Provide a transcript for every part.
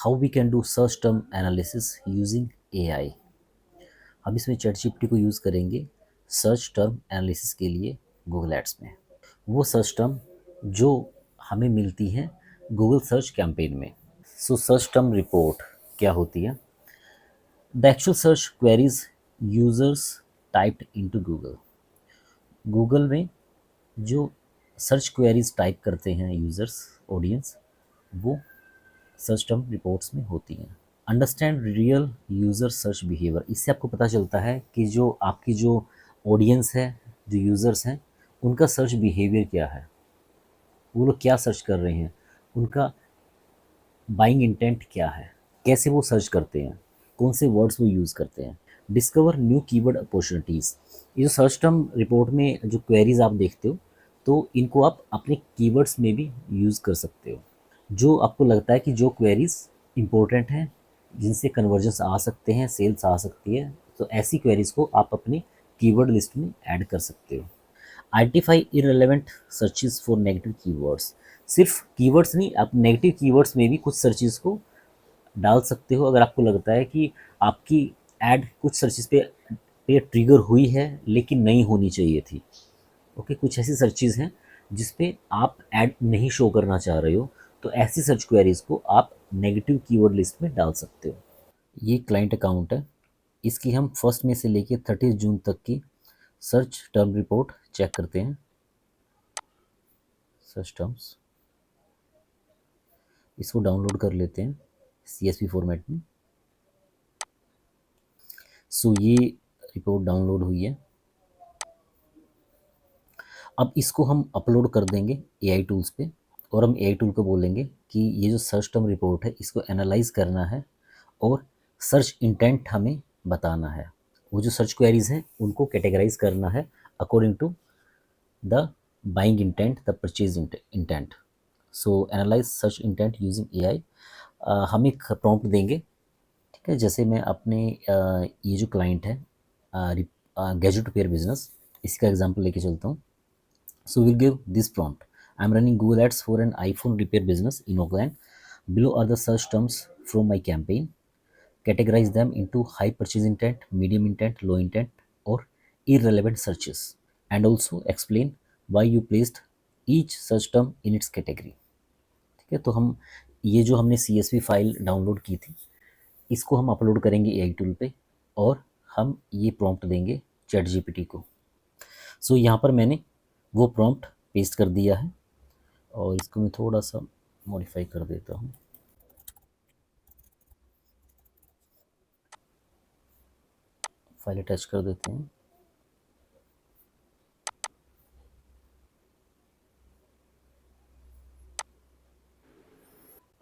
How we can do search term analysis using AI. हम इसमें chat को use करेंगे सर्च टर्म एनालिसिस के लिए गूगल एड्स में। वो सर्च टर्म जो हमें मिलती है गूगल सर्च कैंपेन में। सो सर्च टर्म रिपोर्ट क्या होती है? The actual search queries users typed into Google. Google में जो सर्च क्वेरीज टाइप करते हैं यूज़र्स, ऑडियंस, वो सर्च टर्म रिपोर्ट्स में होती हैं। Understand real user search behaviour. इससे आपको पता चलता है कि जो आपकी जो ऑडियंस है, जो यूज़र्स हैं, उनका सर्च बिहेवियर क्या है, वो लोग क्या सर्च कर रहे हैं, उनका बाइंग इंटेंट क्या है, कैसे वो सर्च करते हैं, कौन से वर्ड्स वो यूज़ करते हैं। Discover new keyword opportunities. ये जो सर्च टर्म रिपोर्ट में जो क्वेरीज आप देखते हो, तो इनको आप अपने कीवर्ड्स में भी यूज़ कर सकते हो। जो आपको लगता है कि जो क्वेरीज इंपॉर्टेंट हैं, जिनसे कन्वर्जन्स आ सकते हैं, सेल्स आ सकती है, तो ऐसी क्वेरीज को आप अपनी कीवर्ड लिस्ट में ऐड कर सकते हो। Identify irrelevant searches for negative keywords. सिर्फ कीवर्ड्स नहीं, आप नेगेटिव कीवर्ड्स में भी कुछ सर्चेस को डाल सकते हो। अगर आपको लगता है कि आपकी ऐड कुछ सर्चेस पे ट्रिगर हुई है लेकिन नहीं होनी चाहिए थी, ओके, कुछ ऐसी सर्चेस हैं जिस पे आप ऐड नहीं शो करना चाह रहे हो, तो ऐसी सर्च क्वेरीज को आप नेगेटिव कीवर्ड लिस्ट में डाल सकते हो। ये क्लाइंट अकाउंट है, इसकी हम 1 मई से लेके 30 जून तक की सर्च टर्म रिपोर्ट चेक करते हैं। सर्च टर्म्स, इसको डाउनलोड कर लेते हैं CSV फॉर्मेट में। सो ये रिपोर्ट डाउनलोड हुई है। अब इसको हम अपलोड कर देंगे AI टूल्स पे, और हम AI टूल को बोलेंगे कि ये जो सर्च टर्म रिपोर्ट है इसको एनालाइज करना है और सर्च इंटेंट हमें बताना है। वो जो सर्च क्वेरीज हैं उनको कैटेगराइज करना है according to the buying intent, the purchase intent. So analyse search intent using AI। हम एक प्रॉम्प्ट देंगे, ठीक है। जैसे मैं अपने ये जो क्लाइंट है गैजेट रिपेयर बिजनेस, इसका एग्जांपल लेके चलता हूँ। So we'll give this prompt. I'm running Google Ads for an iPhone repair business in Oakland. Below are the search terms from my campaign. Categorize them into high purchase intent, medium intent, low intent, or irrelevant searches. And also explain why you placed each search term in its category. ठीक है, तो हम ये जो हमने CSV file download की थी, इसको हम अपलोड करेंगे AI टूल पे, और हम ये प्रॉम्प्ट देंगे ChatGPT को। सो यहाँ पर मैंने वो प्रॉम्प्ट पेस्ट कर दिया है, और इसको मैं थोड़ा सा मॉडिफाई कर देता हूँ। फाइल अटैच कर देते हैं।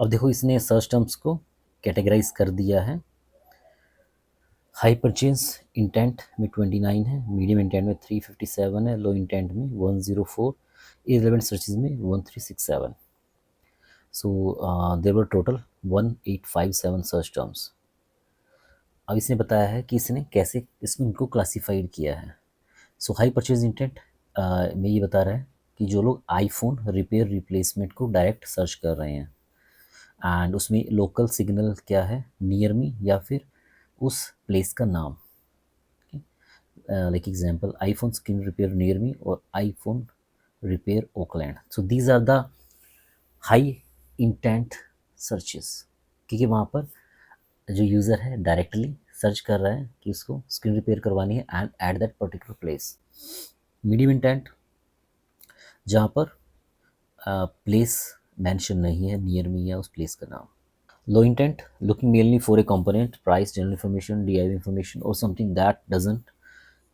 अब देखो, इसने सर्च टर्म्स को कैटेगराइज कर दिया है। हाई परचेज इंटेंट में 29 है, मीडियम इंटेंट में 357 है, लो इंटेंट में 104, इररिलेवेंट सर्चेज में 1367। So there were total 1857 search terms. अब इसने बताया है कि इसने कैसे इनको क्लासीफाइड किया है। सो हाई परचेज इंटेंट में ये बता रहा है कि जो लोग आईफोन रिपेयर रिप्लेसमेंट को डायरेक्ट सर्च कर रहे हैं, एंड उसमें लोकल सिग्नल क्या है, नियर मी, या फिर उस प्लेस का नाम। Like example, iPhone screen repair near me और iPhone repair Oakland. So these are the high intent searches, क्योंकि वहाँ पर जो यूज़र है डायरेक्टली सर्च कर रहा है कि उसको स्क्रीन रिपेयर करवानी है and at that particular place. Medium intent, जहाँ पर प्लेस मेंशन नहीं है, नियर मी या उस प्लेस का नाम। Low intent, looking mainly for a component, price, general information, DIY information, और something that doesn't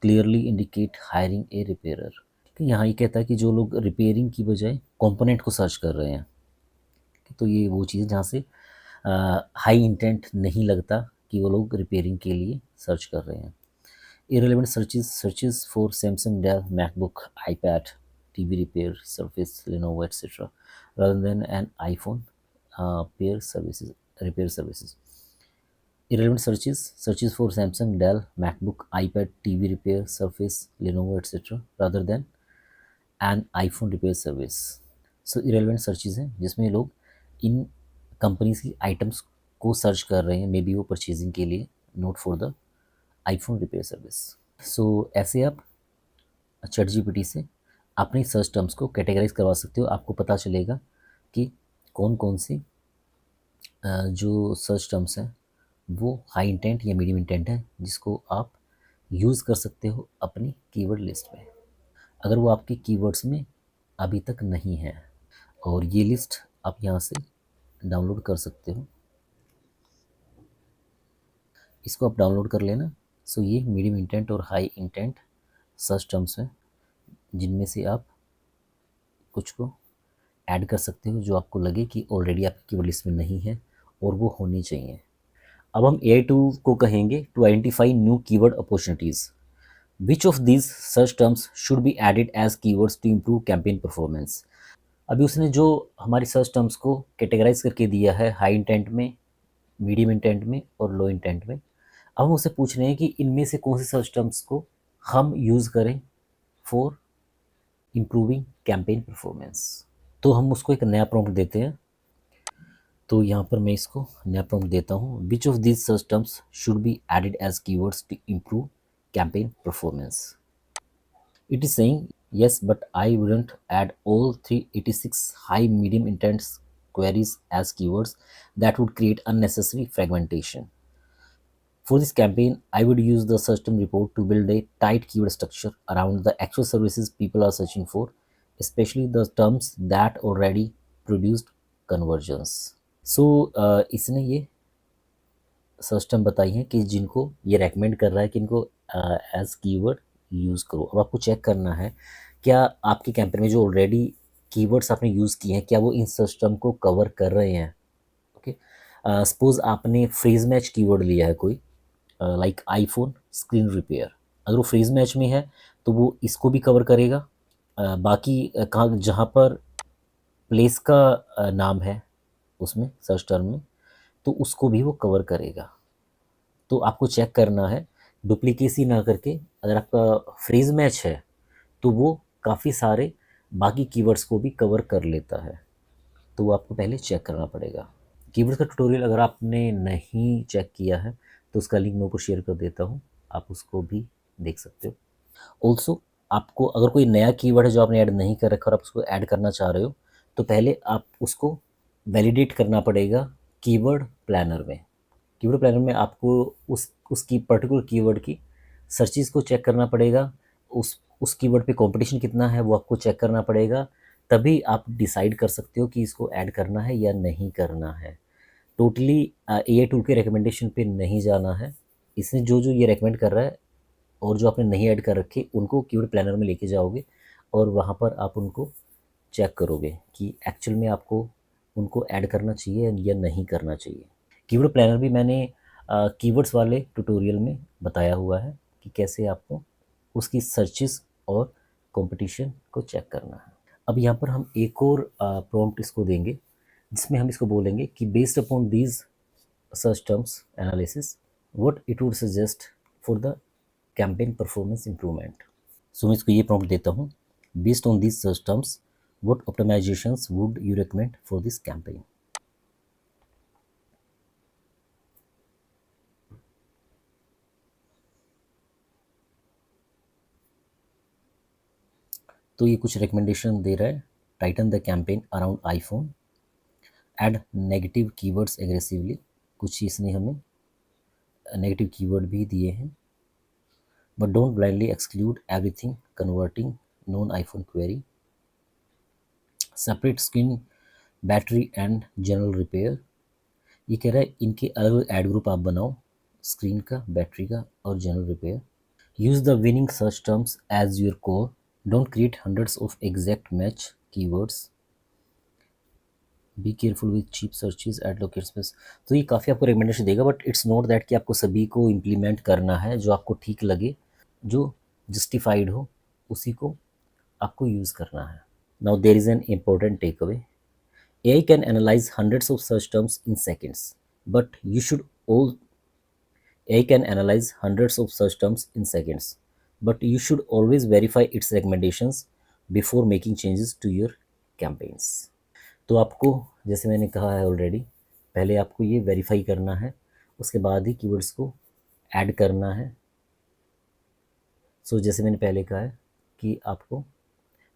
clearly indicate hiring a repairer. ठीक है, यहाँ ये कहता है कि जो लोग रिपेयरिंग की बजाय कंपोनेंट को सर्च कर रहे हैं, तो ये वो चीज़ जहाँ से हाई इंटेंट नहीं लगता कि वो लोग रिपेयरिंग के लिए सर्च कर रहे हैं। irrelevant searches for Samsung, Dell, MacBook, iPad, TV repair, Surface, Lenovo, etc., rather than an iPhone repair services. Irrelevant searches for Samsung, Dell, MacBook, iPad, TV repair, Surface, Lenovo, etc., rather than an iPhone repair service. So irrelevant searches हैं जिसमें लोग इन companies की items को search कर रहे हैं, may वो परचेजिंग के लिए, not for the iPhone repair service. So ऐसे आप चैट जीपीटी से अपनी सर्च टर्म्स को कैटेगराइज करवा सकते हो। आपको पता चलेगा कि कौन कौन सी जो सर्च टर्म्स हैं वो हाई इंटेंट या मीडियम इंटेंट है, जिसको आप यूज़ कर सकते हो अपनी कीवर्ड लिस्ट में, अगर वो आपके कीवर्ड्स में अभी तक नहीं है। और ये लिस्ट आप यहाँ से डाउनलोड कर सकते हो, इसको आप डाउनलोड कर लेना। सो ये मीडियम इंटेंट और हाई इंटेंट सर्च टर्म्स हैं, जिनमें से आप कुछ को ऐड कर सकते हो जो आपको लगे कि ऑलरेडी आपकी कीवर्ड लिस्ट में नहीं है और वो होनी चाहिए। अब हम AI टूल को कहेंगे to identify new keyword opportunities. Which of these search terms should be added as keywords to improve campaign performance. अभी उसने जो हमारी सर्च टर्म्स को कैटेगराइज करके दिया है हाई इंटेंट में, मीडियम इंटेंट में और लो इंटेंट में, अब हम उससे पूछ रहे हैं कि इनमें से कौन सी सर्च टर्म्स को हम यूज़ करें फॉर इम्प्रूविंग कैंपेन परफॉर्मेंस। तो हम उसको एक नया प्रॉम्प्ट देते हैं। तो यहाँ पर मैं इसको नया प्रॉम्प्ट देता हूँ, which of this search terms should be added as keywords to improve campaign performance. It is saying yes, but I wouldn't add all 386 high medium intent queries as keywords. That would create unnecessary fragmentation. For this campaign, I would use the search term report to build a tight keyword structure around the actual services people are searching for, especially the terms that already produced conversions. So इसने ये search term बताई हैं कि जिनको ये recommend कर रहा है कि इनको एज कीवर्ड यूज़ करो। अब आपको चेक करना है क्या आपके कैंपेन में जो ऑलरेडी कीवर्ड्स आपने यूज़ किए हैं क्या वो इन सर्च टर्म को कवर कर रहे हैं। ओके, सपोज आपने फ्रेज मैच कीवर्ड लिया है कोई, लाइक आईफोन स्क्रीन रिपेयर, अगर वो फ्रेज मैच में है तो वो इसको भी कवर करेगा। बाकी कहाँ जहाँ पर प्लेस का नाम है उसमें सर्च टर्म में, तो उसको भी वो कवर करेगा। तो आपको चेक करना है डुप्लीकेसी ना करके, अगर आपका फ्रेज मैच है तो वो काफ़ी सारे बाकी कीवर्ड्स को भी कवर कर लेता है, तो वो आपको पहले चेक करना पड़ेगा। कीवर्ड्स का ट्यूटोरियल अगर आपने नहीं चेक किया है तो उसका लिंक मैं ऊपर शेयर कर देता हूँ, आप उसको भी देख सकते हो। ऑल्सो आपको अगर कोई नया कीवर्ड है जो आपने ऐड नहीं कर रखा और आप उसको ऐड करना चाह रहे हो, तो पहले आप उसको वैलिडेट करना पड़ेगा कीवर्ड प्लानर में। कीवर्ड प्लानर में आपको उसकी पर्टिकुलर कीवर्ड की सर्चेस को चेक करना पड़ेगा, उस कीवर्ड पे कंपटीशन कितना है वो आपको चेक करना पड़ेगा, तभी आप डिसाइड कर सकते हो कि इसको ऐड करना है या नहीं करना है। टोटली AI टूल के रिकमेंडेशन पे नहीं जाना है, इसने जो जो ये रेकमेंड कर रहा है और जो आपने नहीं ऐड कर रखे उनको कीवर्ड प्लानर में लेके जाओगे और वहाँ पर आप उनको चेक करोगे कि एक्चुअल में आपको उनको ऐड करना चाहिए या नहीं करना चाहिए। कीवर्ड प्लानर भी मैंने कीवर्ड्स वाले ट्यूटोरियल में बताया हुआ है कि कैसे आपको उसकी सर्चेस और कंपटीशन को चेक करना है। अब यहाँ पर हम एक और प्रॉम्प्ट इसको देंगे जिसमें हम इसको बोलेंगे कि based upon these search terms analysis what it would suggest for the campaign performance improvement. So मैं इसको ये प्रॉम्प्ट देता हूँ, based on these search terms what optimizations would you recommend for this campaign. तो ये कुछ रिकमेंडेशन दे रहा है, tighten the campaign around iPhone, add negative keywords aggressively, कुछ इसने हमें नेगेटिव कीवर्ड भी दिए हैं, but don't blindly exclude everything converting non iPhone query, separate screen battery and general repair. ये कह रहा है इनके अलग अलग एड ग्रुप आप बनाओ, स्क्रीन का, बैटरी का और general repair. Use the winning search terms as your core, don't create hundreds of exact match keywords, be careful with cheap searches at locate space. तो ये काफ़ी आपको रिकमेंडेशन देगा, बट इट्स नॉट दैट कि आपको सभी को इम्प्लीमेंट करना है, जो आपको ठीक लगे, जो जस्टिफाइड हो उसी को आपको यूज़ करना है। Now there is an important takeaway, AI can analyze hundreds of search terms in seconds, but you should all AI can analyze hundreds of search terms in seconds, but you should always verify its recommendations before making changes to your campaigns. तो आपको जैसे मैंने कहा है already पहले आपको ये verify करना है, उसके बाद ही कीवर्ड्स को ऐड करना है। सो जैसे मैंने पहले कहा है कि आपको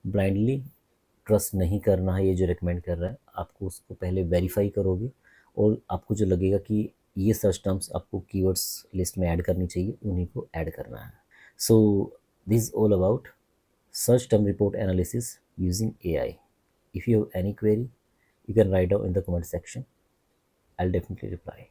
ब्लाइंडली ट्रस्ट नहीं करना है, ये जो रिकमेंड कर रहा है आपको उसको पहले वेरीफाई करोगे, और आपको जो लगेगा कि ये सर्च टर्म्स आपको कीवर्ड्स लिस्ट में ऐड करनी चाहिए, उन्हीं को ऐड करना है। So this all about search term report analysis using AI. If you have any query, you can write down in the comment section. I'll definitely reply.